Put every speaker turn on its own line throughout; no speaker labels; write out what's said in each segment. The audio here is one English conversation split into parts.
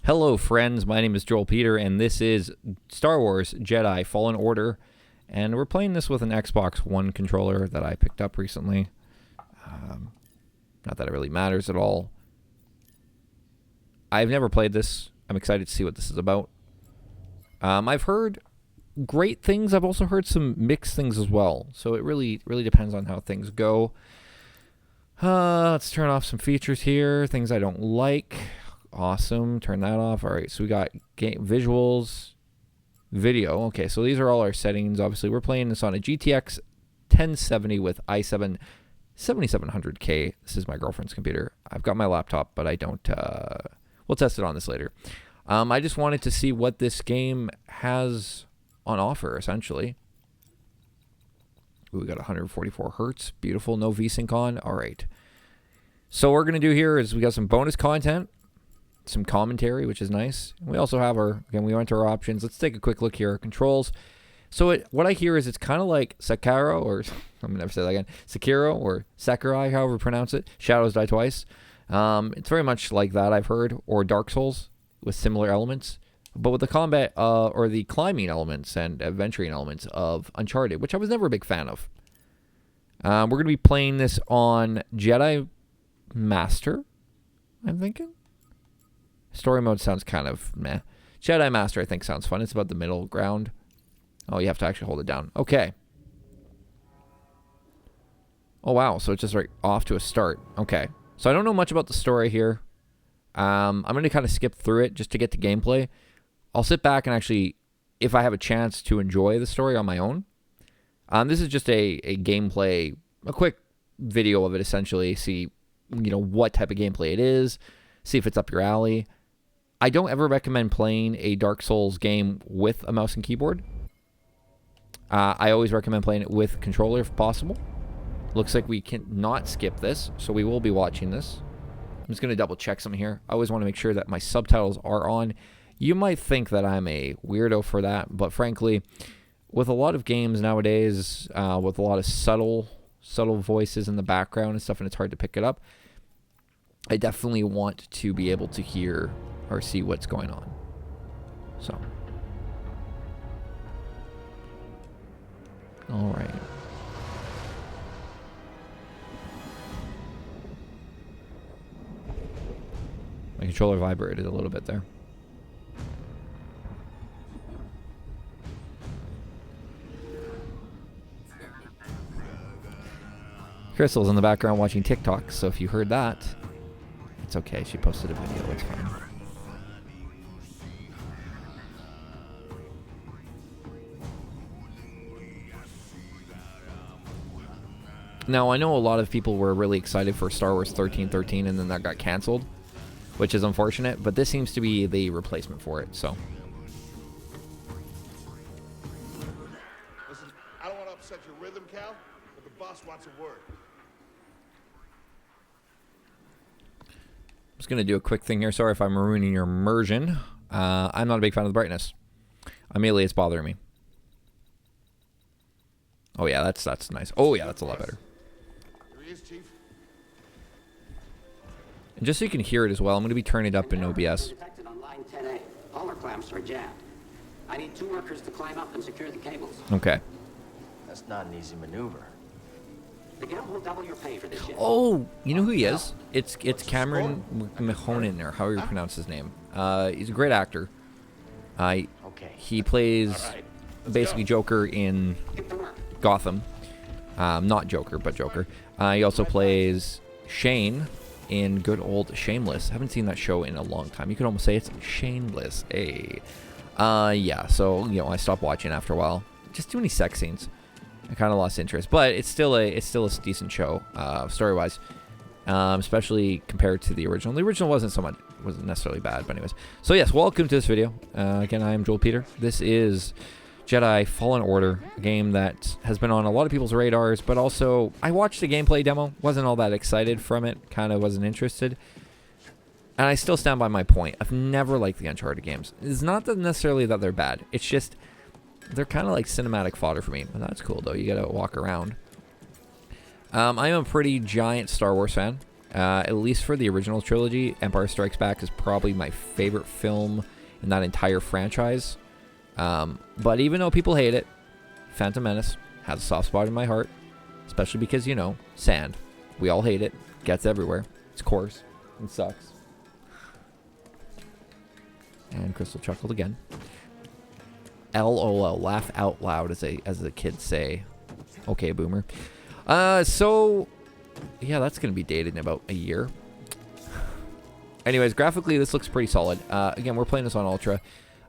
Hello, friends. My name is Joel Peter, and this is Star Wars Jedi Fallen Order. And we're playing this with an Xbox One controller that I picked up recently. Not that it really matters at all. I've never played this. I'm excited to see what this is about. I've heard great things. I've also heard some mixed things as well. So it really depends on how things go. Let's turn off some features here. Things I don't like. Awesome. Turn that off. All right. So we got game visuals, video. Okay. So these are all our settings. Obviously, we're playing this on a GTX 1070 with i7 7700K. This is my girlfriend's computer. I've got my laptop, but I don't. We'll test it on this later. I just wanted to see what this game has on offer, essentially. Ooh, we got 144 hertz. Beautiful. No VSync on. All right. So what we're going to do here is we got some bonus content, some commentary, which is nice. We also have our, again, we went to our options. Let's take a quick look here. Controls. So what I hear is it's kind of like Sekiro, or I'm going to never say that again. Sekiro or Sakurai, however you pronounce it. Shadows Die Twice. It's very much like that, I've heard. Or Dark Souls with similar elements. But with the combat or the climbing elements and adventuring elements of Uncharted, which I was never a big fan of. We're going to be playing this on Jedi Master, I'm thinking. Story mode sounds kind of meh. Jedi Master, I think, sounds fun. It's about the middle ground. Oh, you have to actually hold it down. Okay. Oh, wow. So it's just right off to a start. Okay. So I don't know much about the story here. I'm going to kind of skip through it just to get to gameplay. I'll sit back and actually, if I have a chance to enjoy the story on my own. This is just a gameplay, a quick video of it, essentially. See, what type of gameplay it is. See if it's up your alley. I don't ever recommend playing a Dark Souls game with a mouse and keyboard. I always recommend playing it with controller if possible. Looks like we can not skip this, so we will be watching this. I'm just going to double check something here. I always want to make sure that my subtitles are on. You might think that I'm a weirdo for that, but frankly, with a lot of games nowadays, with a lot of subtle voices in the background and stuff, and it's hard to pick it up, I definitely want to be able to hear or see what's going on. So. All right. My controller vibrated a little bit there. Crystal's in the background watching TikTok, so if you heard that, it's okay. She posted a video. It's fine. Now, I know a lot of people were really excited for Star Wars 1313, and then that got canceled, which is unfortunate, but this seems to be the replacement for it, so.
Listen, I don't want to upset your rhythm, Cal, but the boss wants a word.
I'm just going to do a quick thing here. Sorry if I'm ruining your immersion. I'm not a big fan of the brightness. Immediately, it's bothering me. Oh, yeah, that's nice. Oh, yeah, that's a lot better.
Here he is, Chief.
And just so you can hear it as well, I'm going to be turning it up in OBS.
Detected on line 10A. All our clamps are jammed. I need 2 workers to climb up and secure the cables.
Okay.
That's not an easy maneuver.
The guild will double your pay for this shit.
Oh, you know who he is? It's Cameron Mahonen, or however you pronounce his name. He's a great actor. He plays basically Joker in Gotham. Not Joker, but Joker. He also plays Shane in good old Shameless. Haven't seen that show in a long time. You could almost say it's Shameless. Hey. Yeah, so, I stopped watching after a while. Just too many sex scenes. I kind of lost interest, but it's still a decent show, story-wise, especially compared to the original. The original wasn't necessarily bad, but anyways. So yes, welcome to this video. Again, I am Joel Peter. This is Jedi Fallen Order, a game that has been on a lot of people's radars, but also I watched the gameplay demo, wasn't all that excited from it, kind of wasn't interested. And I still stand by my point. I've never liked the Uncharted games. It's not that necessarily that they're bad. It's just they're kind of like cinematic fodder for me. But that's cool, though. You got to walk around. I am a pretty giant Star Wars fan. At least for the original trilogy, Empire Strikes Back is probably my favorite film in that entire franchise. But even though people hate it, Phantom Menace has a soft spot in my heart, especially because, you know, sand. We all hate it. Gets everywhere. It's coarse. It sucks. And Crystal chuckled again. LOL, laugh out loud, as the kids say. Okay, boomer. So yeah, that's gonna be dated in about a year. Anyways, graphically, this looks pretty solid. Again, we're playing this on Ultra.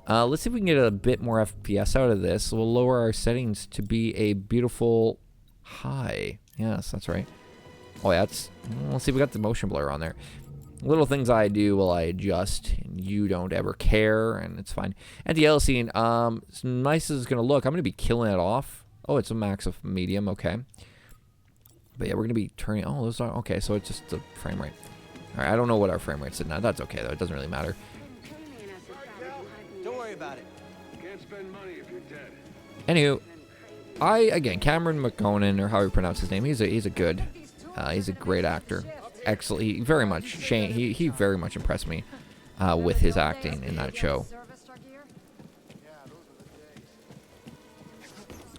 Let's see if we can get a bit more FPS out of this. We'll lower our settings to be a beautiful high. Yes, that's right. Oh, yeah, let's see if we got the motion blur on there. Little things I do will I adjust, and you don't ever care, and it's fine. Anti-aliasing scene, as nice as it's going to look, I'm going to be killing it off. Oh, it's a max of medium, okay. But yeah, we're going to be turning, oh, those are, okay, so it's just the frame rate. All right, I don't know what our frame rate's at now. That's okay, though. It doesn't really matter.
Don't worry about it.
Can't spend money if you're dead.
Anywho, again, Cameron McGonan, or how you pronounce his name, he's a good, he's a great actor. Excellent. He very much, Shane, he very much impressed me with his acting in that show.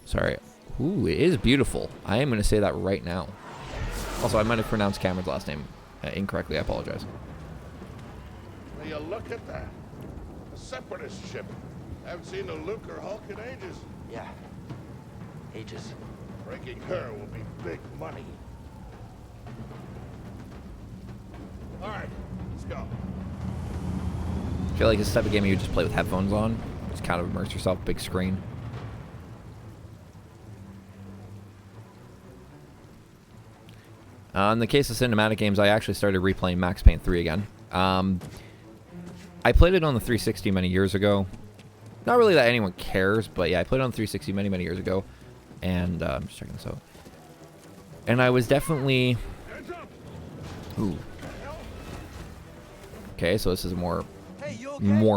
Sorry. Ooh, it is beautiful. I am going to say that right now. Also, I might have pronounced Cameron's last name incorrectly. I apologize.
Will you look at that? A separatist ship. Haven't seen a Luke or Hulk in ages.
Yeah. Ages.
Breaking her will be big money. All right, let's go.
I feel like this type of game you would just play with headphones on. Just kind of immerse yourself, big screen. In the case of cinematic games, I actually started replaying Max Payne 3 again. I played it on the 360 many years ago. Not really that anyone cares, but yeah, I played it on 360 many, many years ago. And I'm just checking this out. And I was definitely... Ooh. Okay, so this is a more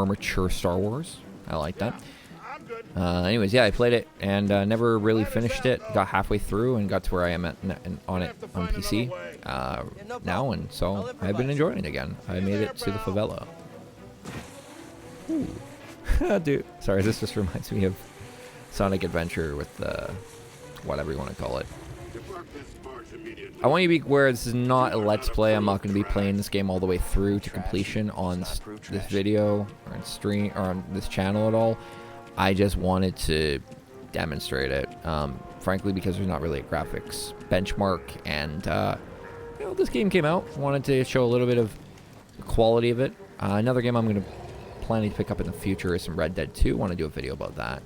mature Star Wars. I like that. Anyways, yeah, I played it and never really finished it. Got halfway through and got to where I am at on it on PC now, and so I've been enjoying it again. I made it to the favela. Ooh. Dude, sorry, this just reminds me of Sonic Adventure with whatever you want to call it. I want you to be aware this is not a Let's Play. I'm not going to be playing this game all the way through to completion on this video or on stream or on this channel at all. I just wanted to demonstrate it, frankly, because there's not really a graphics benchmark, and you know, this game came out. Wanted to show a little bit of the quality of it. Another game I'm going to planning to pick up in the future is some Red Dead 2. Want to do a video about that.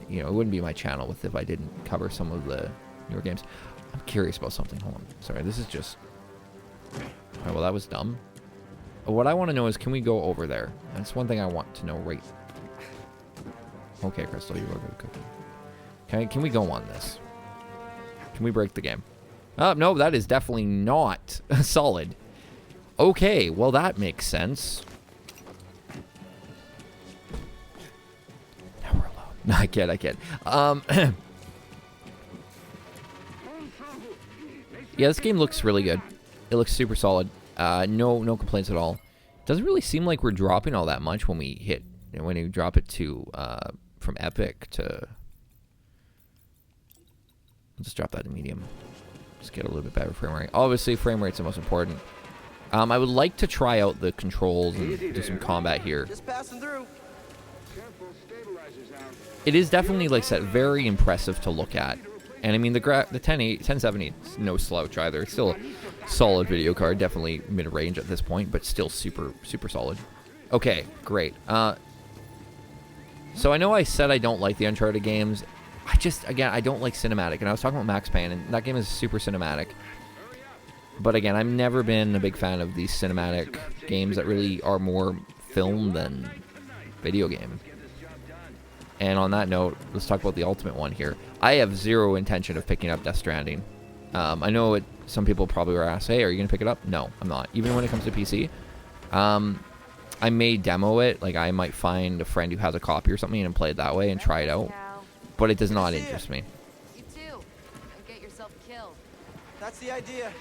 You know, it wouldn't be my channel if I didn't cover some of the newer games. I'm curious about something. Hold on. Sorry, this is just... Oh, well, that was dumb. What I want to know is, can we go over there? That's one thing I want to know right... Okay, Crystal, you are good cooking. Can we go on this? Can we break the game? No, that is definitely not solid. Okay, well, that makes sense. Now we're alone. No, I kid. Yeah, this game looks really good. It looks super solid. No complaints at all. Doesn't really seem like we're dropping all that much when we drop it to from epic to. I'll just drop that to medium. Just get a little bit better frame rate. Obviously, frame rate's the most important. I would like to try out the controls and do some combat here.
Just passing through.
It is definitely, like I said, very impressive to look at. And I mean, the 1070 is no slouch either. It's still a solid video card, definitely mid-range at this point, but still super solid. Okay, great. So I know I said I don't like the Uncharted games. Again, I don't like cinematic. And I was talking about Max Payne, and that game is super cinematic. But again, I've never been a big fan of these cinematic games that really are more film than video game. And on that note, let's talk about the ultimate one here. I have zero intention of picking up Death Stranding. I know some people probably were asked, hey, are you going to pick it up? No, I'm not. Even when it comes to PC. I may demo it. Like, I might find a friend who has a copy or something and play it that way and try it out. But it does not interest me.
You too. And get yourself killed.
That's the idea.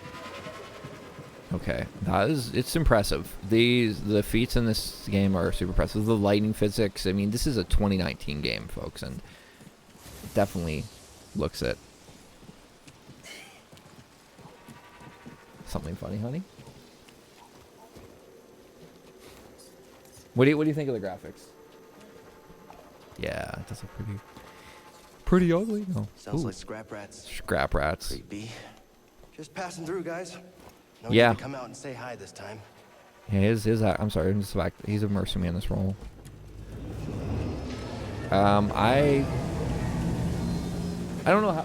Okay, it's impressive. The feats in this game are super impressive. The lighting physics. I mean, this is a 2019 game, folks, and it definitely looks it. Something funny, honey? What do you think of the graphics? Yeah, it does look pretty ugly. No.
Sounds
Ooh.
like scrap rats.
Scrap rats.
Creepy. Just passing through, guys. No
Yeah.
need to come out and say hi this time.
Yeah, I'm sorry, he's immersing me in this role. I don't know how.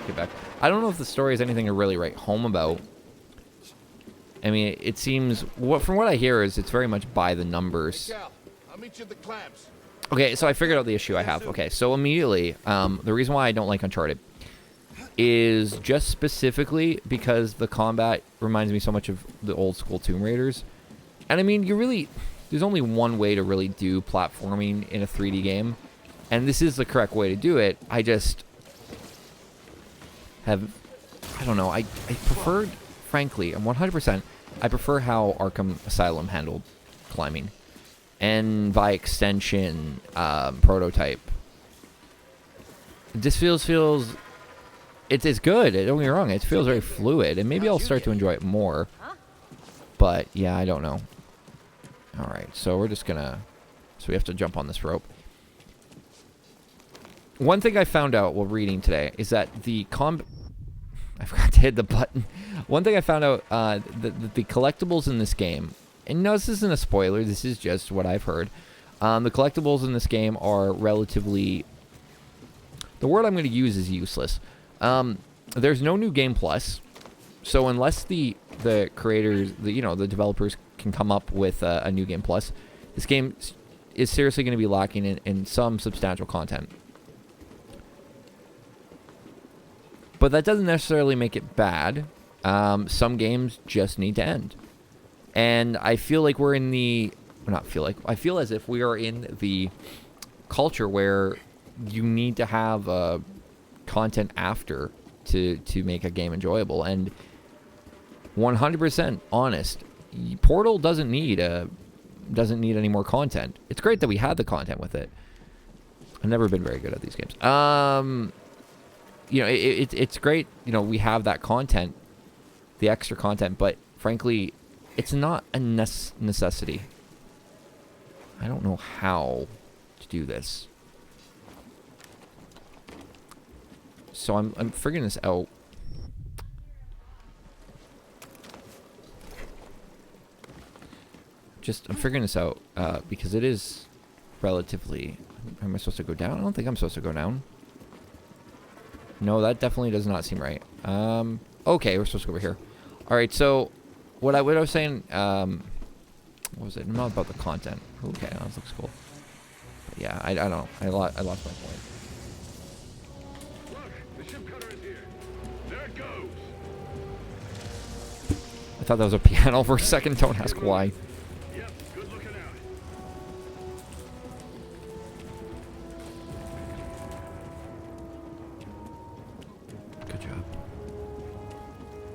Get back. I don't know if the story is anything to really write home about. I mean, it seems from what I hear is it's very much by the numbers.
Cal, I'll meet you at the clamps.
Okay, so I figured out the issue I have. Okay, so immediately, the reason why I don't like Uncharted is just specifically because the combat reminds me so much of the old school Tomb Raiders. And I mean, there's only one way to really do platforming in a 3D game, and this is the correct way to do it. I just I don't know, I preferred, frankly, and 100%, I prefer how Arkham Asylum handled climbing. And by extension, Prototype. This feels it's good. Don't get me wrong. It feels very fluid, and maybe I'll start to enjoy it more. But yeah, I don't know. All right, so we're just gonna. So we have to jump on this rope. One thing I found out while reading today is that the I forgot to hit the button. One thing I found out that the collectibles in this game, and no, this isn't a spoiler. This is just what I've heard. The collectibles in this game are relatively. The word I'm going to use is useless. There's no new game plus, so unless the creators, the developers can come up with a new game plus, this game is seriously going to be lacking in some substantial content. But that doesn't necessarily make it bad. Some games just need to end, and I feel like we're in the. I feel as if we are in the culture where you need to have content after to make a game enjoyable. And 100% honest, Portal doesn't need any more content. It's great that we had the content with it. I've never been very good at these games. It's great. We have that content, the extra content, but frankly, it's not a necessity. I don't know how to do this. So I'm figuring this out. I'm figuring this out because it is relatively. Am I supposed to go down? I don't think I'm supposed to go down. No, that definitely does not seem right. Okay, we're supposed to go over here. All right, so what I was saying. What was it? Not about the content. Okay, that looks cool. But yeah, I don't know. I lost my point.
Look, the ship cutter is here. There it goes.
I thought that was a piano for a second. Don't ask why.
Yep, good looking out.
Good job.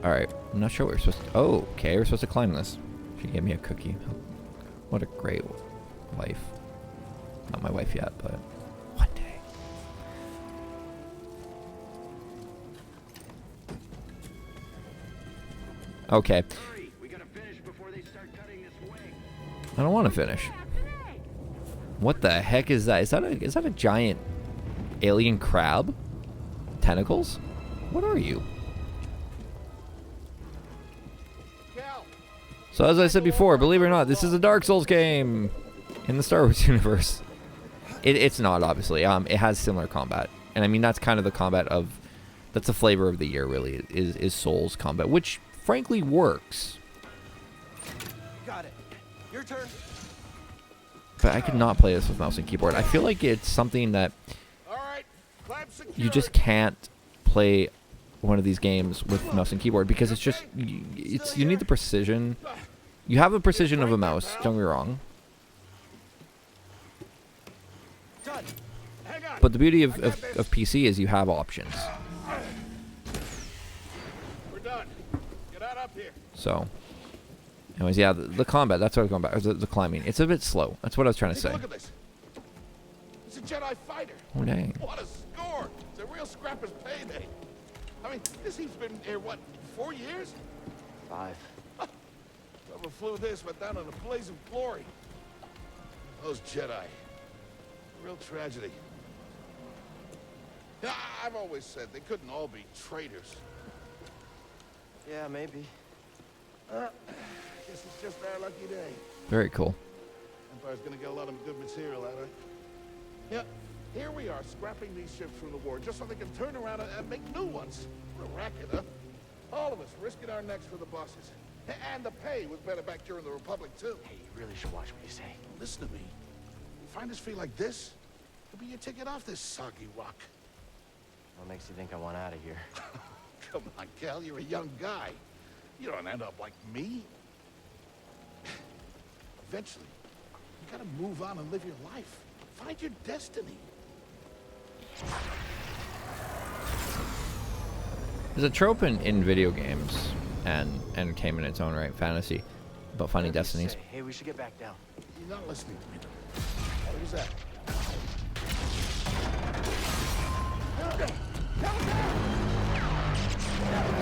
Alright, I'm not sure what we're supposed to. Oh, okay, we're supposed to climb this. She gave me a cookie. What a great wife. Not my wife yet, but one day. Okay.
Hurry, we gotta finish before they start cutting this wing.
I don't want to finish. What the heck is that? Is that a giant alien crab? Tentacles? What are you?
Cal,
So as I said before, believe it or not, this is a Dark Souls game in the Star Wars universe. It's not, obviously. It has similar combat, and I mean that's kind of the combat of. That's the flavor of the year, really. Is Souls combat, which frankly works.
Got it. Your turn.
But I could not play this with mouse and keyboard. I feel like it's something that
all right, clamp secured.
you just can't play one of these games with mouse and keyboard because it's just you need the precision. You have the precision of a mouse. Don't get me wrong.
Done.
Hang on.
But the beauty of PC is you have options.
We're done. Get out up here.
So, anyways, yeah, the combat. That's what I was going back. The climbing. It's a bit slow. That's what I was trying to
Take a
say.
look at this. It's a Jedi fighter.
Oh dang.
What a score! It's a real scrapper's payday. I mean, this thing's been here, what, 4 years?
5.
Whoever flew this went down in a blaze of glory. Those Jedi. Real tragedy. You know, I've always said they couldn't all be traitors.
Yeah, maybe.
Guess it's just our lucky day.
Very cool.
Empire's gonna get a lot of good material out of it. Yeah, here we are, scrapping these ships from the war, just so they can turn around and make new ones. What a racket, huh? All of us risking our necks for the bosses. And the pay was better back during the Republic, too.
Hey, you really should watch what you say.
Listen to me. You find us feel like this, it'll be your ticket off this soggy rock.
What makes you think I want out of here?
Come on, Cal, you're a young guy. You don't end up like me. Eventually, you gotta move on and live your life. Find your destiny.
There's a trope in video games and entertainment in its own right, fantasy, about finding
Whatever you
destinies.
say. Hey, we should get back down.
You're not listening to me, though. What was that?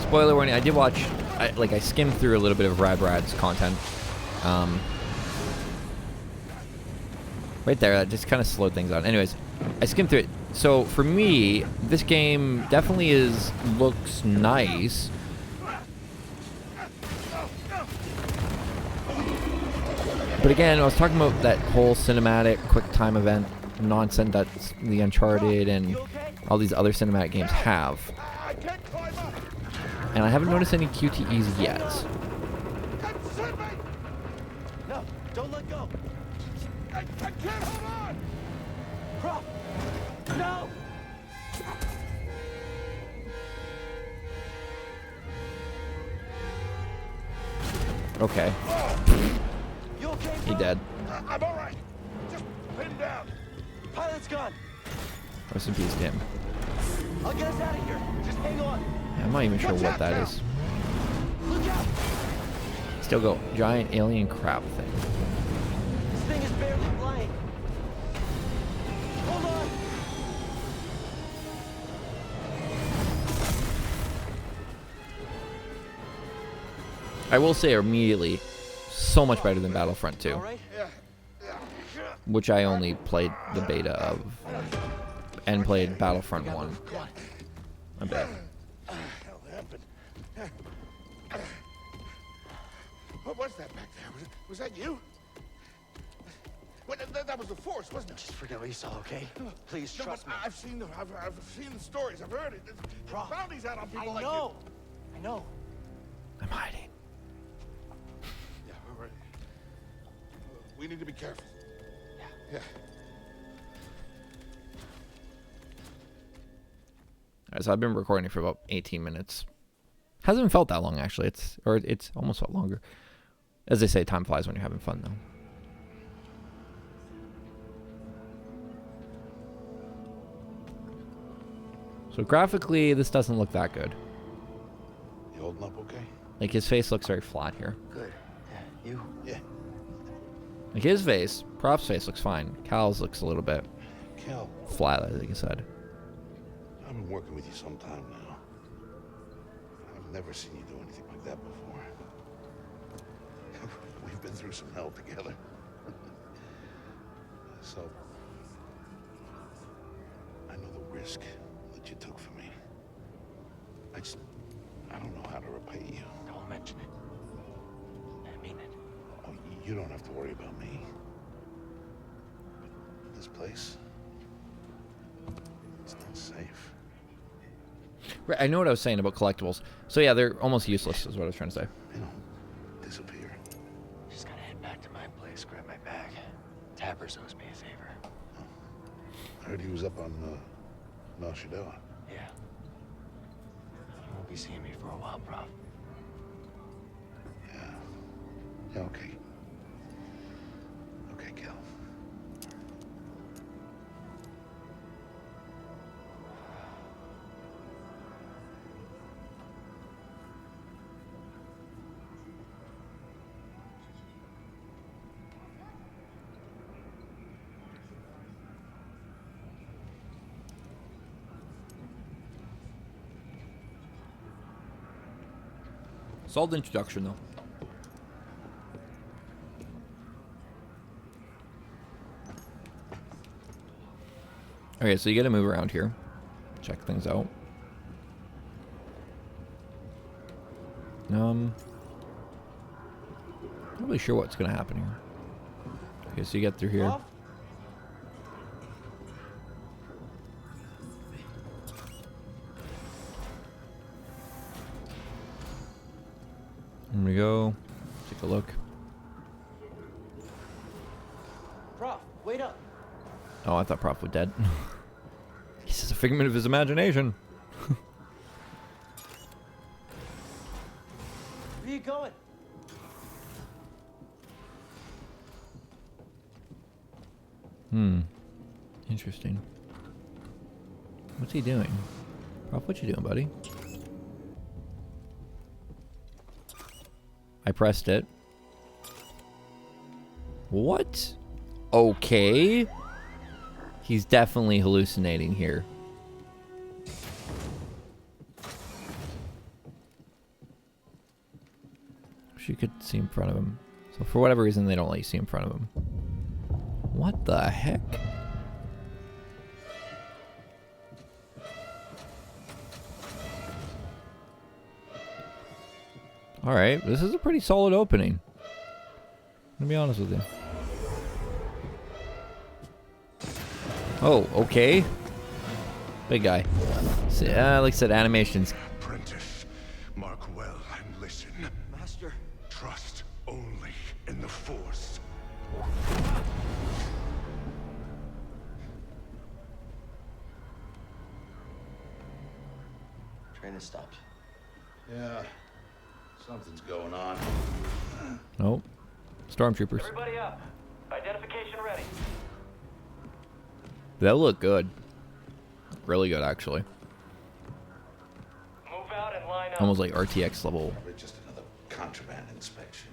Spoiler warning, I did watch, I skimmed through a little bit of Rad's content. Right there, that just kind of slowed things down. Anyways, I skimmed through it. So for me, this game definitely looks nice. But again, I was talking about that whole cinematic quick time event nonsense that the Uncharted and all these other cinematic games have.
I can't climb up.
And I haven't noticed any QTEs yet.
Send me!
No, don't let go.
I can't hold on!
Prop! No!
Okay,
You okay,
he
bro?
dead.
I'm all right. Just pinned down.
Pilot's gone.
Rest in peace, Tim.
I'll get us out of here. Just hang on.
I'm not even sure what that is.
Look out!
Still go giant alien crab thing.
This thing is barely flying. Hold on!
I will say immediately, so much better than Battlefront 2,
All right?
Yeah.
which I only played the beta of, and played Battlefront 1 a bit.
Hell happened. What was that back there? Was that you? Well, that was the Force, wasn't it?
Just forget what you saw, okay? Please
No,
trust
but
me.
I've seen the stories. I've heard it. There's
Prof,
bounties out on
I
people like
know. I know.
I'm hiding.
you. Yeah, we're ready. We need to be careful. Yeah.
Alright, so I've been recording for about 18 minutes. Hasn't felt that long actually. It's almost felt longer. As they say, time flies when you're having fun though. So graphically, this doesn't look that good.
You holding up okay?
Like his face looks very flat here.
Good. Yeah, you?
Yeah.
Like his face, Prop's face looks fine. Cal's looks a little bit
Cal,
flat, I think he said.
I've been working with you some time now. I've never seen you do anything like that before. We've been through some hell together. So, I know the risk that you took for me. I don't know how to repay you.
Don't mention it. I mean it.
Oh, you don't have to worry about me. This place, it's not safe.
Right, I know what I was saying about collectibles. So yeah, they're almost useless is what I was trying to say.
They don't disappear.
Just gotta head back to my place, grab my bag. Tappers owes me a favor.
I heard he was up on Mel Shadow.
Yeah. You won't be seeing me for a while, Prof.
Yeah. Yeah, okay. Okay, Cal.
Solid introduction, though. Okay, so you gotta move around here. Check things out. Not really sure what's gonna happen here. Okay, so you get through here.
Off?
Here we go. Take a look.
Prof, wait up.
Oh, I thought Prof was dead. He's just a figment of his imagination.
Where you going?
Interesting. What's he doing? Prof, what you doing, buddy? I pressed it. What? Okay. He's definitely hallucinating here. She could see in front of him. So for whatever reason, they don't let you see in front of him. What the heck? Alright, this is a pretty solid opening. I'm gonna be honest with you. Oh, okay. Big guy. So, like I said, animations.
Apprentice, mark well and listen.
Master.
Trust only in the Force.
Train has stopped.
Yeah, something's going on.
Oh, stormtroopers.
Everybody up. Identification ready.
That look good. Really good, actually.
Move out and line up.
Almost like RTX level.
Probably just another contraband inspection.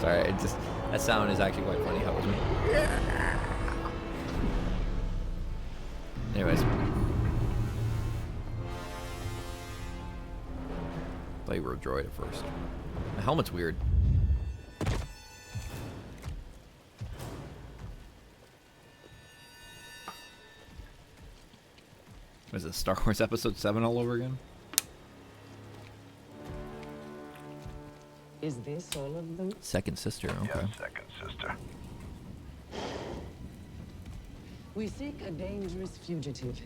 Sorry, it just that sound is actually quite funny. How was me? Anyways, thought you were a droid at first. The helmet's weird. Was it Star Wars Episode 7 all over again?
Is this all of them?
Second sister, okay.
Second sister.
We seek a dangerous fugitive.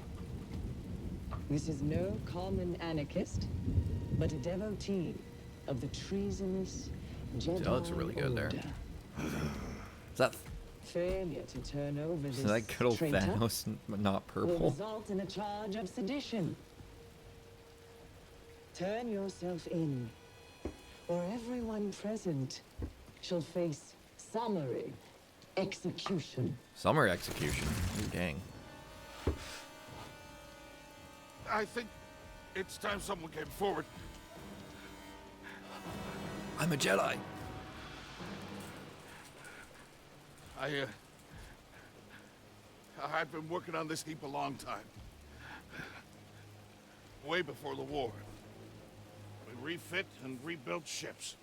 This is no common anarchist, but a devotee of the treasonous Jedi
that looks really good there.
order.
Is that,
Failure to turn over
is
this
that good old
traitor
Thanos not
will
purple?
result in a charge of sedition. Turn yourself in, or everyone present shall face summary execution.
Summer execution. Ooh, dang.
I think it's time someone came forward.
I'm a Jedi.
I've been working on this heap a long time. Way before the war. We refit and rebuilt ships.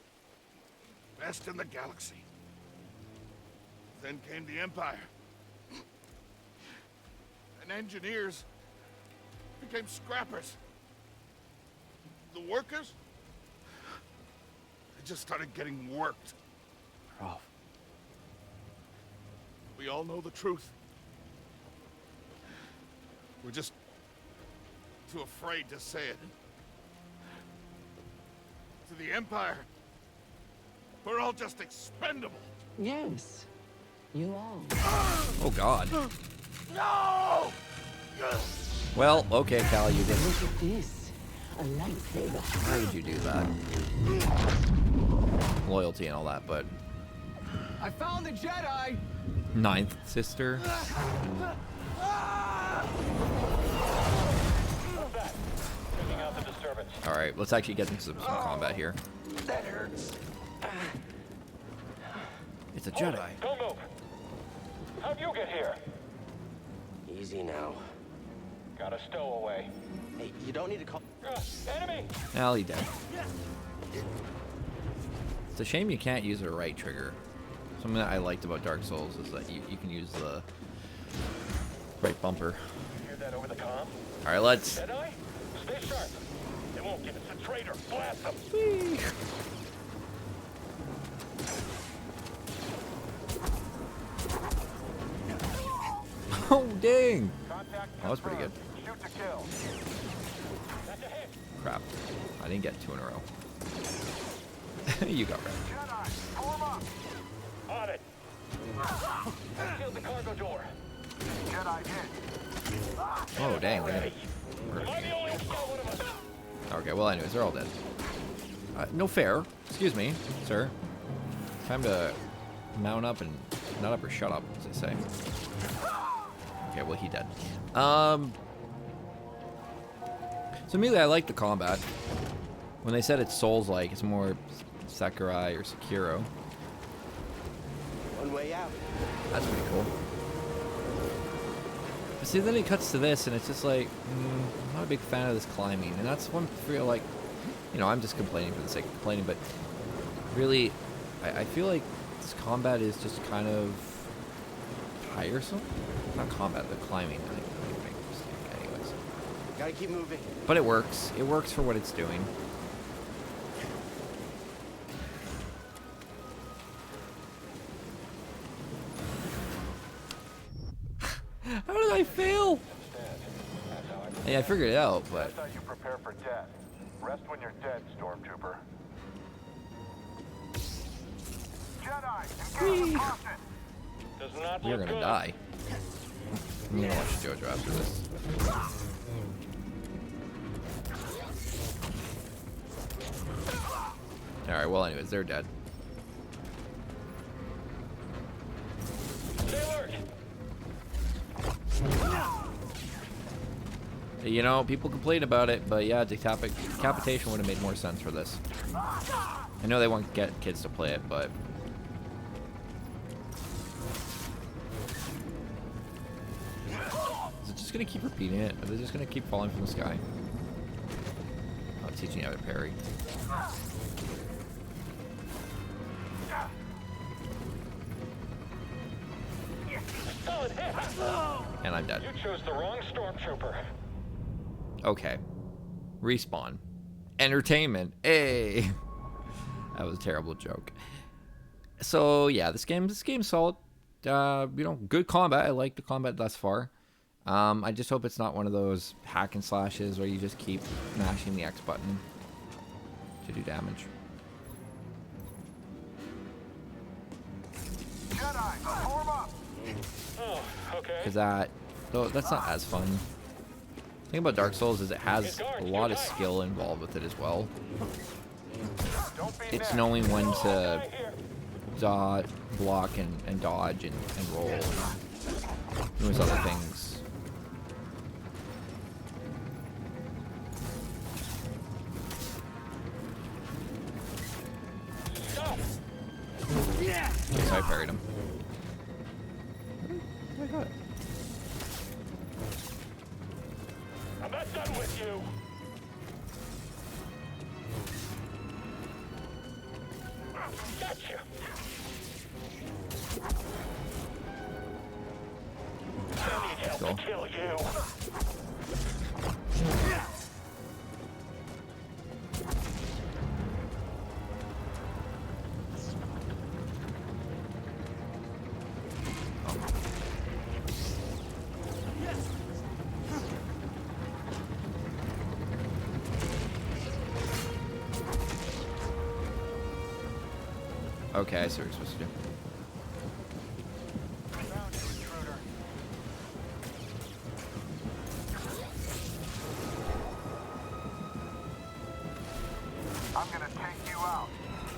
Best in the galaxy. Then came the Empire. And engineers became scrappers. The workers, they just started getting worked.
Prof.
We all know the truth. We're just too afraid to say it. To the Empire, we're all just expendable.
Yes, you are.
Oh, God.
No!
Well, okay, Cal, you did.
Look at this. A lightsaber.
Why would you do that? Loyalty and all that, but
I found the Jedi!
ninth sister.
Checking out the disturbance.
All right, let's actually get into some combat here.
That hurts.
It's a Jedi.
Don't move. How'd you get here?
Easy now.
Got a stowaway.
Hey, you don't need to call.
Enemy!
Well, he dead. It's a shame you can't use a right trigger. Something that I liked about Dark Souls is that you can use the right bumper.
Hear that over the comm?
All right, let's.
Jedi? Stay sharp. They won't give us a traitor. Blast them.
Whee. Oh, dang. That was pretty good.
Shoot to kill. That's a hit.
Crap. I didn't get 2 in a row. You got right.
Jedi, form up. On it. Shield the cargo door. Jedi hit.
Oh, dang.
Am I the only one of us?
Okay, well, anyways, they're all dead. No fair. Excuse me, sir. Time to mount up and nut up or shut up, as they say. Okay, well, he dead. So immediately I like the combat. When they said it's Souls-like, it's more Sakurai or Sekiro.
One way out.
That's pretty cool. But see, then it cuts to this, and it's just like, I'm not a big fan of this climbing. And that's one feel like, you know, I'm just complaining for the sake of complaining, but really, I feel like this combat is just kind of tiresome. Not combat, the climbing. I think I make a mistake anyways.
Gotta keep moving.
But it works. It works for what it's doing. How did I fail? Hey, I figured it out, but
That's how you prepare for death. Rest when you're dead, Stormtrooper. Jedi, engage the Prophet. Does not
we're
look
gonna
good.
die. I'm gonna watch JoJo after this. Alright, well anyways, they're dead.
Stay alert.
You know, people complain about it, but yeah, decapitation would have made more sense for this. I know they won't get kids to play it, but is it just gonna keep repeating it? Are they just gonna keep falling from the sky? Oh, teaching you how to parry.
Solid hit.
And I'm dead.
You chose the wrong Stormtrooper.
Okay. Respawn. Entertainment. Hey. That was a terrible joke. So yeah, this game's solid. You know, good combat. I like the combat thus far. I just hope it's not one of those hack and slashes where you just keep mashing the X button to do damage.
Jedi, form up. Oh, okay.
Because that's not as fun. The thing about Dark Souls is it has a lot of skill involved with it as well.
Don't be
It's
next.
knowing when to
Guy here.
block and dodge and roll and those other things.
Stop.
So I parried him. I got it.
I'm not done with you. Gotcha. I need help
Go.
to kill you.
Okay, I see what you're supposed to do.
Found you, intruder. I'm gonna take you out.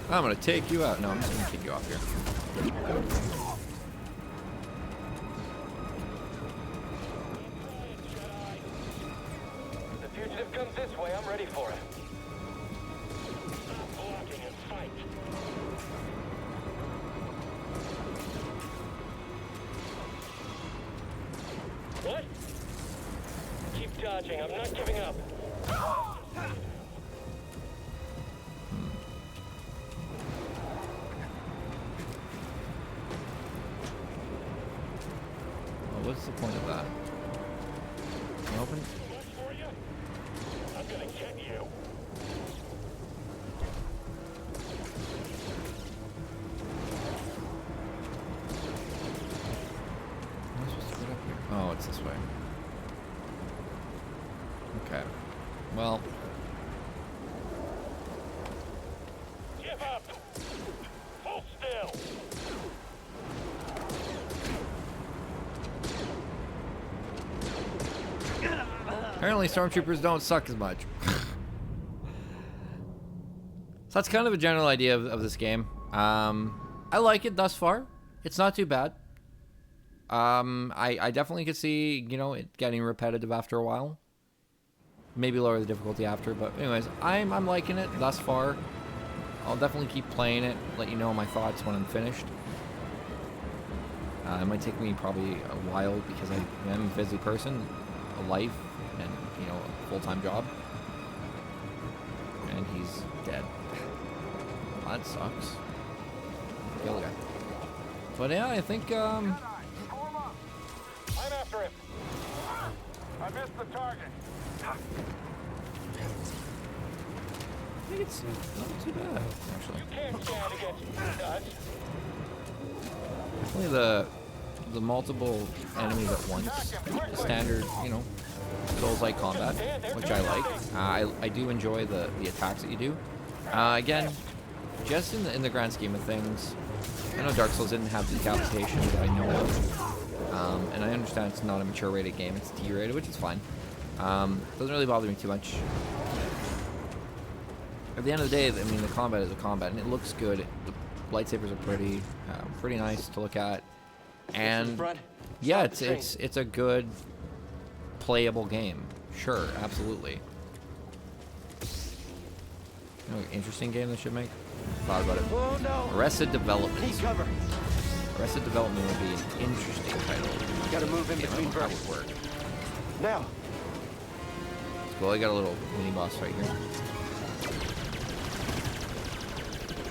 I'm gonna take you out. No, I'm just gonna kick you off here.
The fugitive comes this way. I'm ready for it. touching. I'm not giving up.
Well, what's the point of that? Can I open?
Much for you? I'm gonna get you.
Am I supposed to get up here? Oh, it's this way. Okay. Well,
Give up. Hold still.
apparently stormtroopers don't suck as much. So that's kind of a general idea of this game. I like it thus far. It's not too bad. I definitely could see, you know, it getting repetitive after a while. Maybe lower the difficulty after, but anyways, I'm liking it thus far. I'll definitely keep playing it, let you know my thoughts when I'm finished. It might take me probably a while because I am a busy person, a life, and, you know, a full-time job. And he's dead. Well, that sucks. Kill the guy. But yeah, I think,
I'm after him. I missed the target.
I think it's not too bad, actually.
Can't stand against us.
Definitely the multiple enemies at once, standard, you know, Souls-like combat, which I like. I do enjoy the attacks that you do. Again, just in the grand scheme of things, I know Dark Souls didn't have decapitation that I know of, and I understand it's not a mature rated game, it's T-rated, which is fine. Doesn't really bother me too much. At the end of the day, I mean, the combat is a combat, and it looks good. The lightsabers are pretty nice to look at, and yeah, it's a good playable game. Sure, absolutely. You know, interesting game they should make. Thought about it.
Oh no!
Arrested Development.
Need cover.
Arrested Development would be an interesting title.
Gotta move in
Game. I
between
don't know how it
bursts.
would work.
Now.
Well, I got a little mini boss right here.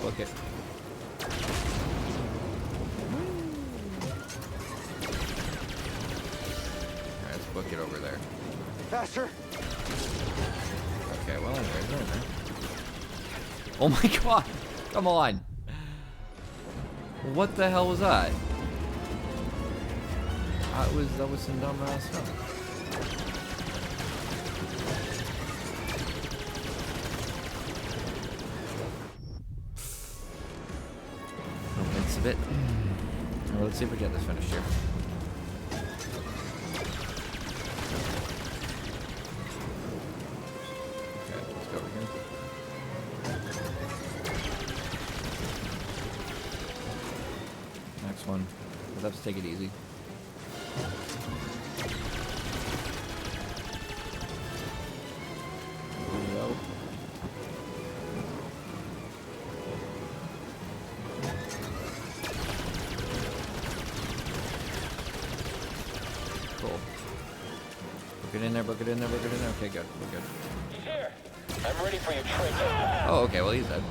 Book it. Alright, let's book it over there.
Faster.
Okay, well, anyways, we're in there. Oh my god! Come on! What the hell was that? That was some dumb ass stuff. No hints of it. Well, let's see if we get this finished here. Okay, let's go over here. Next one. We'll have to take it easy. There we go. Cool. Book it in there, book it in there, book it in there. Okay, good. We're good.
He's here. I'm ready for your trick.
Oh, okay, well, he's dead.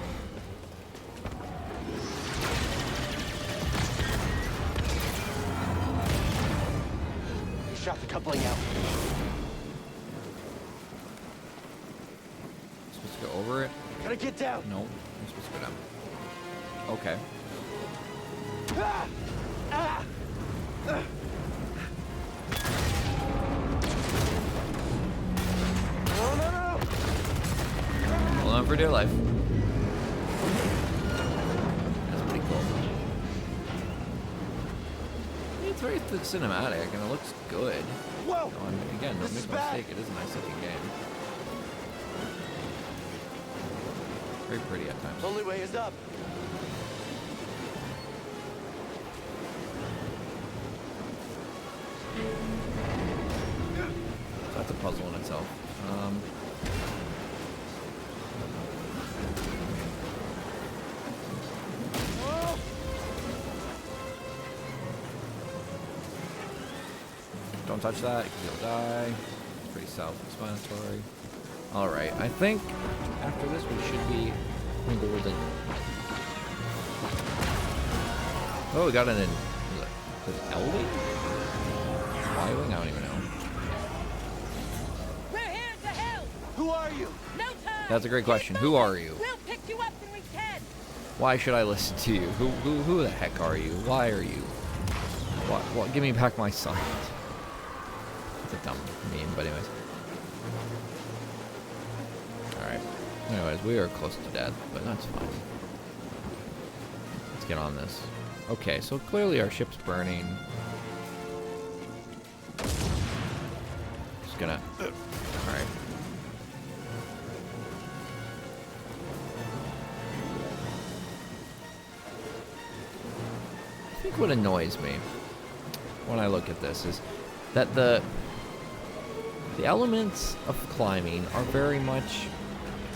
You shot the coupling out.
Supposed to go over it?
Gotta get down.
No, I'm supposed to go down. Okay.
Ah! Ah! No, no, no!
Hold on for dear life. That's pretty cool. It's very cinematic and it looks good.
Whoa!
You know, and again, don't
This
make
is
a
bad.
mistake, it is a nice looking game. Very pretty at times.
Only way is up.
So that's a puzzle in itself. Don't touch that, because you'll die. pretty self-explanatory. All right, I think after this we should be golden. Oh, we got an Ellie? Y-wing? I don't even know.
We're here to help.
Who are you?
No time.
That's a great question. Who are you?
We'll pick you up when we can.
Why should I listen to you? Who the heck are you? Why are you? What? Give me back my son. It's a dumb meme, but anyways. Alright. Anyways, we are close to death, but that's fine. Let's get on this. Okay, so clearly our ship's burning. Just gonna... Alright. I think what annoys me when I look at this is that the elements of climbing are very much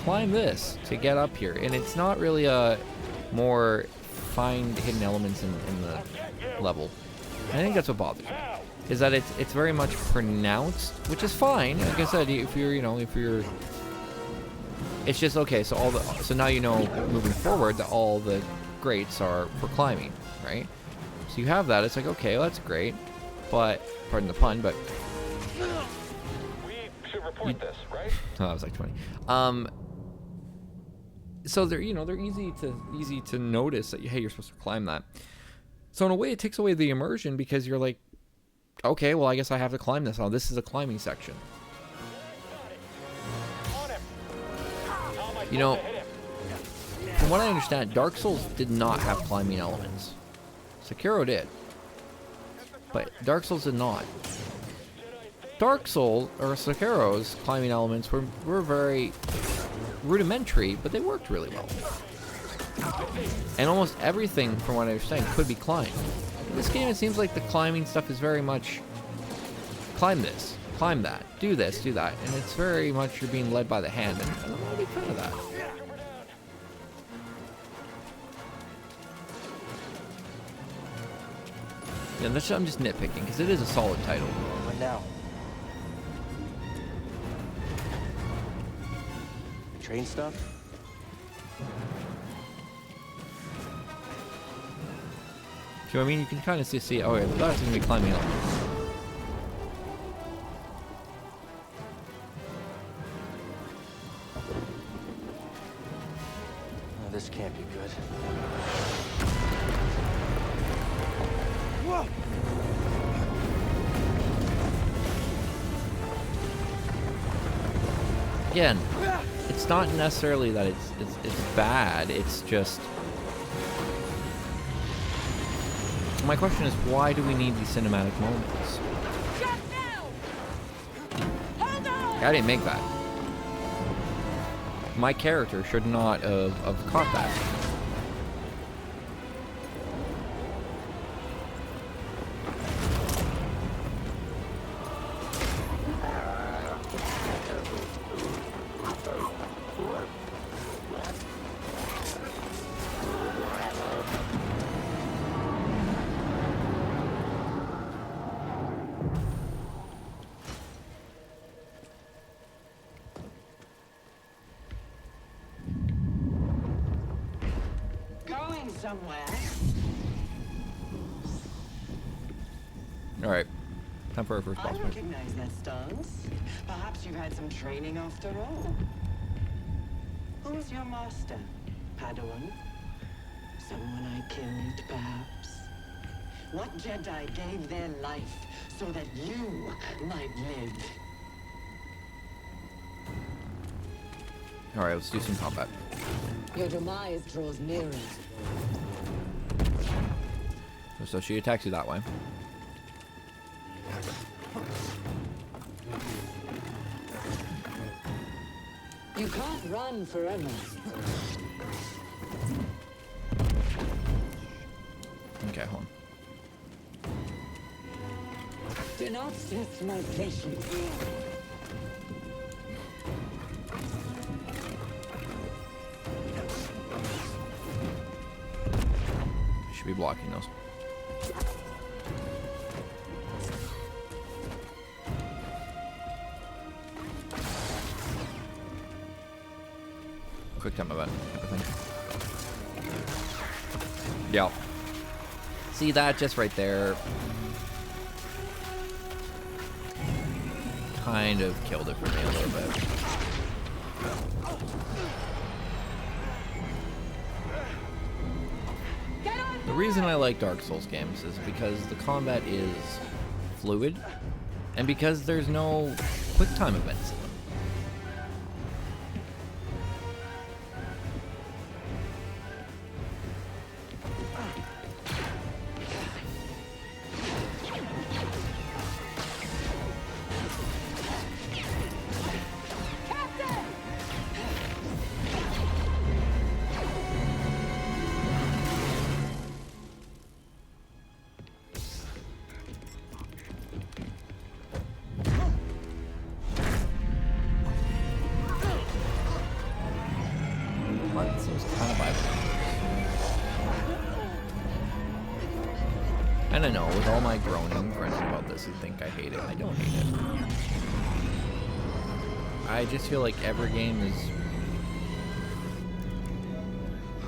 climb this to get up here, and it's not really a more find hidden elements in the level. And I think that's what bothers me, is that it's very much pronounced, which is fine. Like I said, if you're it's just okay. So now you know moving forward that all the grates are for climbing, right? So you have that. It's like, okay, well, that's great, but pardon the pun, but
We should report this, right?
oh, I was like 20. So they're easy to notice that hey, you're supposed to climb that. So in a way, it takes away the immersion because you're like, okay, well, I guess I have to climb this. Oh, this is a climbing section. You know, from what I understand, Dark Souls did not have climbing elements. Sekiro did, but Dark Souls did not. Dark Souls, or Sekiro's climbing elements were very rudimentary, but they worked really well. And almost everything, from what I understand, could be climbed. In this game, it seems like the climbing stuff is very much climb this, climb that, do this, do that, and it's very much you're being led by the hand, and I'm not a big fan of that. Yeah, I'm just nitpicking, because it is a solid title.
What now? Train stuff?
So I mean, you can kind of see. Oh, yeah, that's gonna be climbing up.
Oh, this can't be good.
Whoa!
Again, it's not necessarily that it's bad. It's just my question is, why do we need these cinematic moments?
Shut down. Hold on.
I didn't make that. My character should not have caught that.
Going somewhere.
All right, time for our first
I
boss fight.
recognize that stance. Perhaps you've had some training after all. Who's your master, Padawan? Someone I killed, perhaps? What Jedi gave their life so that you might live?
All right, let's do some combat.
Your demise draws nearer.
So she attacks you that way.
You can't run forever.
Okay, hold on.
Do not test my patience.
I should be blocking those. quick time event type of thing. Yeah. See that just right there? Kind of killed it for me a little bit. The reason I like Dark Souls games is because the combat is fluid, and because there's no quick time events in them. And I know, with all my groaning grunting about this, you think I hate it. I don't hate it. I just feel like every game is,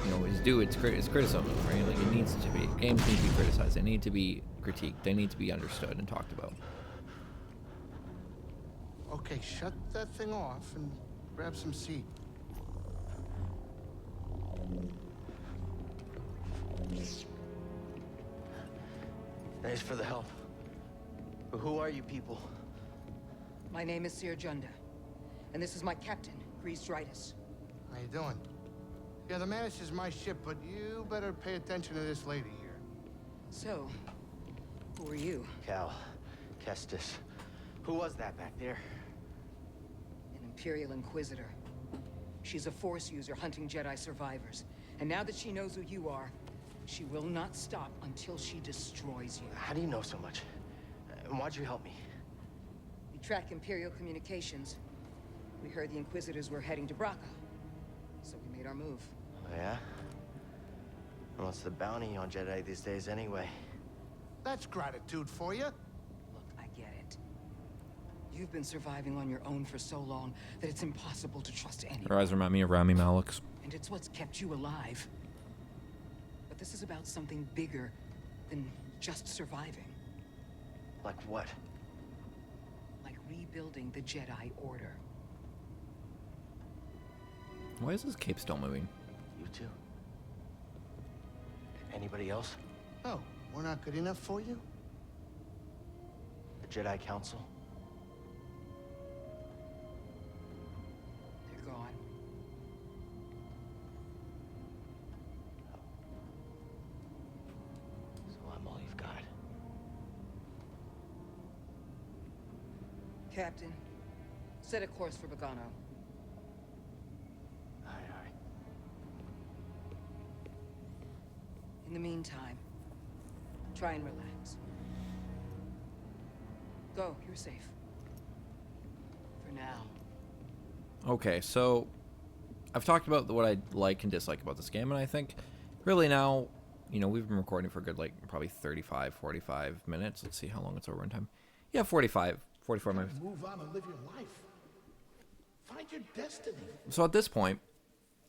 you know, is due its criticism, right? Like, it needs to be. Games need to be criticized. They need to be critiqued. They need to be understood and talked about.
Okay, shut that thing off and grab some seat.
Thanks for the help. But who are you people?
My name is Sir Junda, and this is my captain, Grease Dritus.
How you doing? Yeah, the Mantis is my ship, but you better pay attention to this lady here.
So, who are you?
Cal. Kestis. Who was that back there?
An Imperial Inquisitor. She's a Force user hunting Jedi survivors. And now that she knows who you are, she will not stop until she destroys you.
How do you know so much? And why'd you help me?
We track Imperial communications. We heard the Inquisitors were heading to Braca, so we made our move.
Oh, yeah? And what's the bounty on Jedi these days anyway?
That's gratitude for you.
Look, I get it. You've been surviving on your own for so long that it's impossible to trust anyone.
Her eyes remind me of Rami Malek's.
And it's what's kept you alive. But this is about something bigger than just surviving.
Like what?
Like rebuilding the Jedi Order.
Why is this cape still moving?
You two? Anybody else?
Oh, we're not good enough for you?
The Jedi Council?
They're gone.
So I'm all you've got.
Captain, set a course for Bogano.
Aye.
In the meantime, try and relax. Go, you're safe. For now.
Okay, so I've talked about what I like and dislike about this game, and I think really now, you know, we've been recording for a good, like, probably 35, 45 minutes. Let's see how long it's over in time. Yeah, 44 minutes.
Move on and live your life. Find your destiny.
So at this point,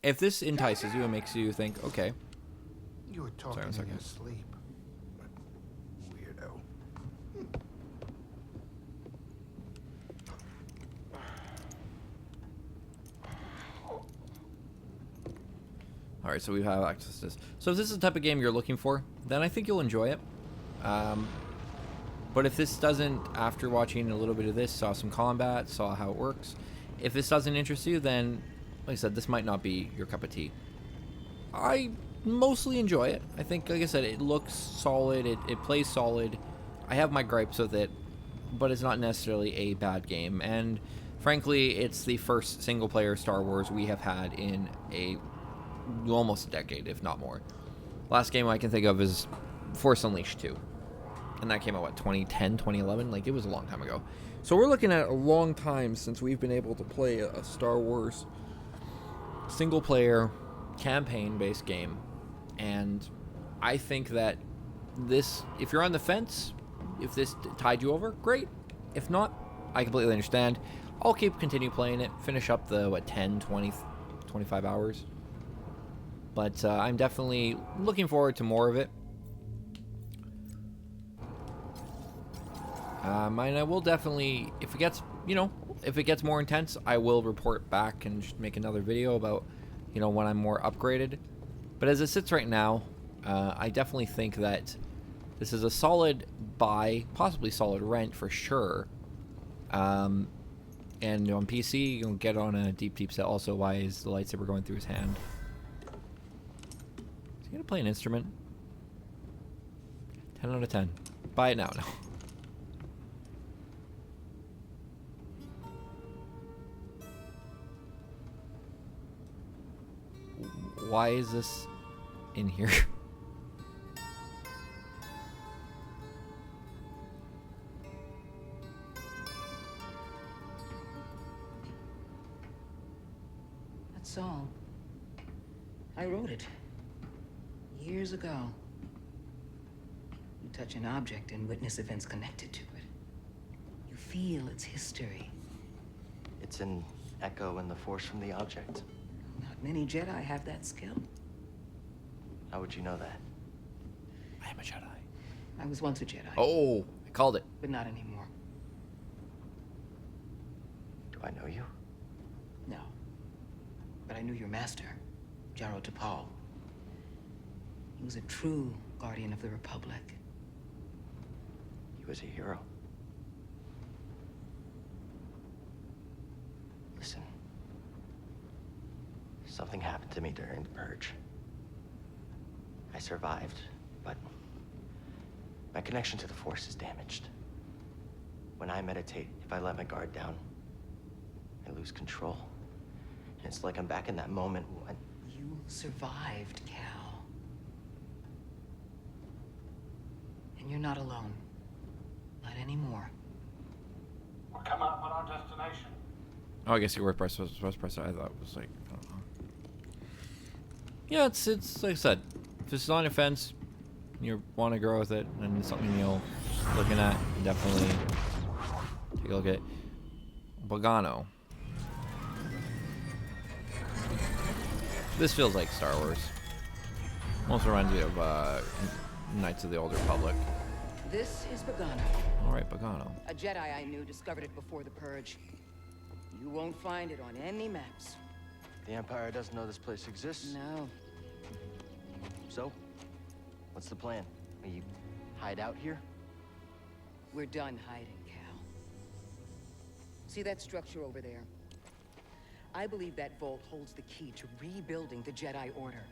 if this entices you and makes you think, okay,
You were talking
Sorry, one
in
second.
your sleep. Weirdo.
all right, so we have access to this. So if this is the type of game you're looking for, then I think you'll enjoy it. But if this doesn't, after watching a little bit of this, saw some combat, saw how it works, if this doesn't interest you, then, like I said, this might not be your cup of tea. I mostly enjoy it. I think, like I said, it looks solid, it plays solid. I have my gripes with it, but it's not necessarily a bad game. And frankly, it's the first single-player Star Wars we have had in almost a decade, if not more. Last game I can think of is Force Unleashed 2. And that came out, what, 2010, 2011? Like, it was a long time ago. So we're looking at a long time since we've been able to play a Star Wars single-player, campaign-based game. And I think that this, if you're on the fence, if this tied you over, great. If not, I completely understand. I'll continue playing it, finish up the, 10, 20 25 hours. But I'm definitely looking forward to more of it. And I will definitely, if it gets, if it gets more intense, I will report back and just make another video about, when I'm more upgraded. But as it sits right now, I definitely think that this is a solid buy, possibly solid rent for sure. And on PC, you can get on a deep set. Also, why is the lightsaber going through his hand? Is he gonna play an instrument? 10 out of 10. Buy it now. No. Why is this in here?
That's all. I wrote it. Years ago. You touch an object and witness events connected to it. You feel its history.
It's an echo in the force from the object.
Not many Jedi have that skill.
How would you know that?
I am a Jedi.
I was once a Jedi.
Oh, I called it.
But not anymore.
Do I know you?
No. But I knew your master, Jaro Tapal. He was a true guardian of the Republic.
He was a hero. Listen. Something happened to me during the Purge. I survived, but my connection to the Force is damaged. When I meditate, if I let my guard down, I lose control. And it's like I'm back in that moment when...
You survived, Cal. And you're not alone. Not anymore.
We're coming up on our destination.
Oh, I guess your WordPress was press. I thought it was like, I don't know. Yeah, it's like I said, if it's on your fence, you want to grow with it, and it's something you're looking at, definitely take a look at Bogano. This feels like Star Wars. Almost reminds me of Knights of the Old Republic.
This is Bogano.
All right, Bogano.
A Jedi I knew discovered it before the Purge. You won't find it on any maps.
The Empire doesn't know this place exists.
No.
So, what's the plan? We hide out here?
We're done hiding, Cal. See that structure over there? I believe that vault holds the key to rebuilding the Jedi Order.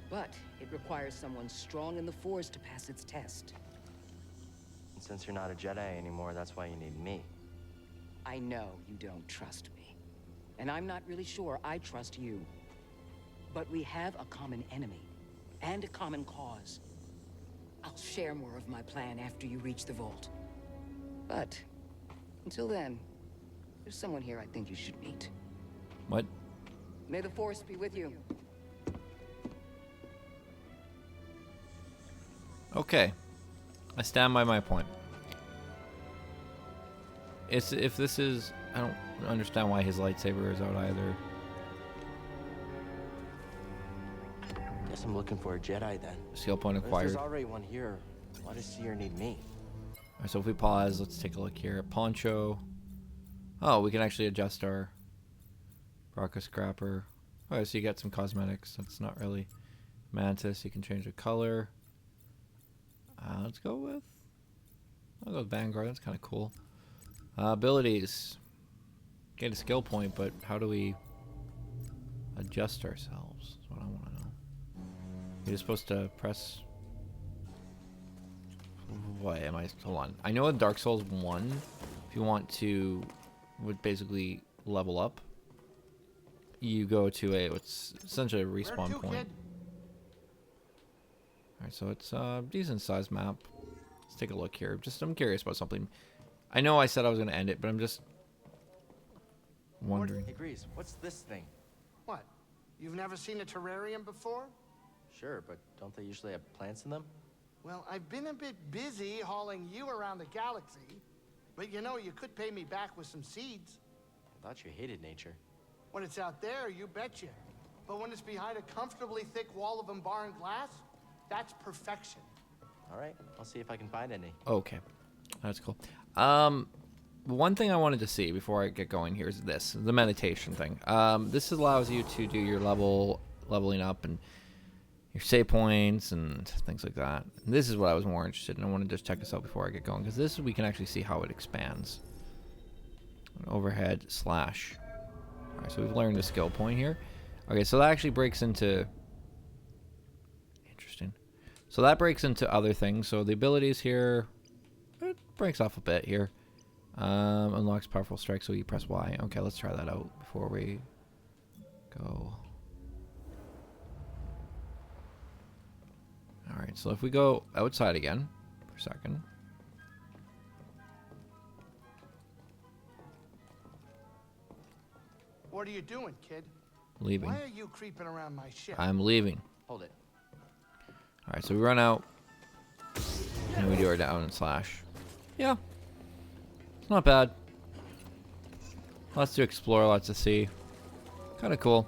But it requires someone strong in the Force to pass its test.
And since you're not a Jedi anymore, that's why you need me.
I know you don't trust me. And I'm not really sure I trust you. But we have a common enemy. And a common cause. I'll share more of my plan after you reach the vault. But, until then, there's someone here I think you should meet.
What?
May the Force be with you.
Okay. I stand by my point. If this is... I don't understand why his lightsaber is out either.
Guess I'm looking for a Jedi then.
Skill point
But if
acquired.
there's already one here, why does Seer need me?
Alright, so if we pause, let's take a look here. Poncho. Oh, we can actually adjust our Rocka Scrapper. Alright, so you get some cosmetics. That's not really Mantis. You can change the color. Let's go with... I'll go with Vanguard. That's kind of cool. Abilities. Get a skill point, but how do we adjust ourselves? That's what I want to know. You're just supposed to press... What am I... Hold on. I know in Dark Souls 1, if you want to... would basically level up, you go to a... what's essentially a respawn point. Alright, so it's a decent sized map. Let's take a look here. I'm curious about something. I know I said I was going to end it, but I'm just wondering.
Hey, Grease, what's this thing?
What? You've never seen a terrarium before?
Sure, but don't they usually have plants in them?
Well, I've been a bit busy hauling you around the galaxy. But you know, you could pay me back with some seeds.
I thought you hated nature.
When it's out there, you betcha. But when it's behind a comfortably thick wall of embarring glass, that's perfection.
All right, I'll see if I can find any.
Okay, that's cool. One thing I wanted to see before I get going here is this, the meditation thing. This allows you to do your leveling up and your save points and things like that. And this is what I was more interested in. I want to just check this out before I get going, because this we can actually see how it expands. Overhead slash. All right, so we've learned the skill point here. Okay, so that actually breaks into... Interesting. So that breaks into other things. So the abilities here, it breaks off a bit here. Unlocks powerful strikes, so you press Y. Okay, let's try that out before we go. Alright, so if we go outside again for a second.
What are you doing, kid?
Leaving.
Why are you creeping around my ship?
I'm leaving.
Hold it.
Alright, so we run out. And we do our down and slash. Yeah. It's not bad. Lots to explore, lots to see. Kind of cool.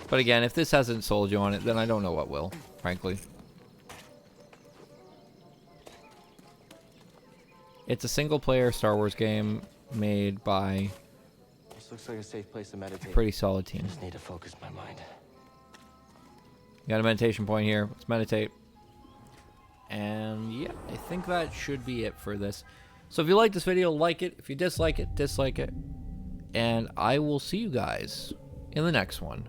But again, if this hasn't sold you on it, then I don't know what will, frankly. It's a single-player Star Wars game made by
This looks like a safe place to
a
meditate.
pretty solid team.
Just need to focus my mind.
Got a meditation point here. Let's meditate. And yeah, I think that should be it for this. So if you like this video, like it. If you dislike it, dislike it. And I will see you guys in the next one.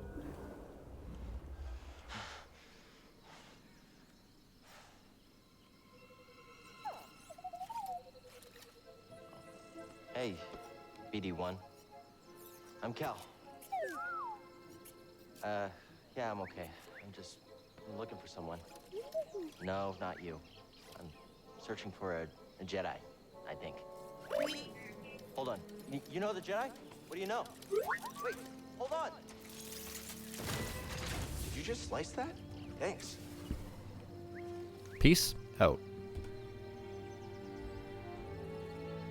Hey, BD1. I'm Cal. Yeah, I'm okay. I'm looking for someone. No, not you. I'm searching for a Jedi, I think. Hold on. You know the Jedi? What do you know? Wait, hold on.
Did you just slice that? Thanks.
Peace out.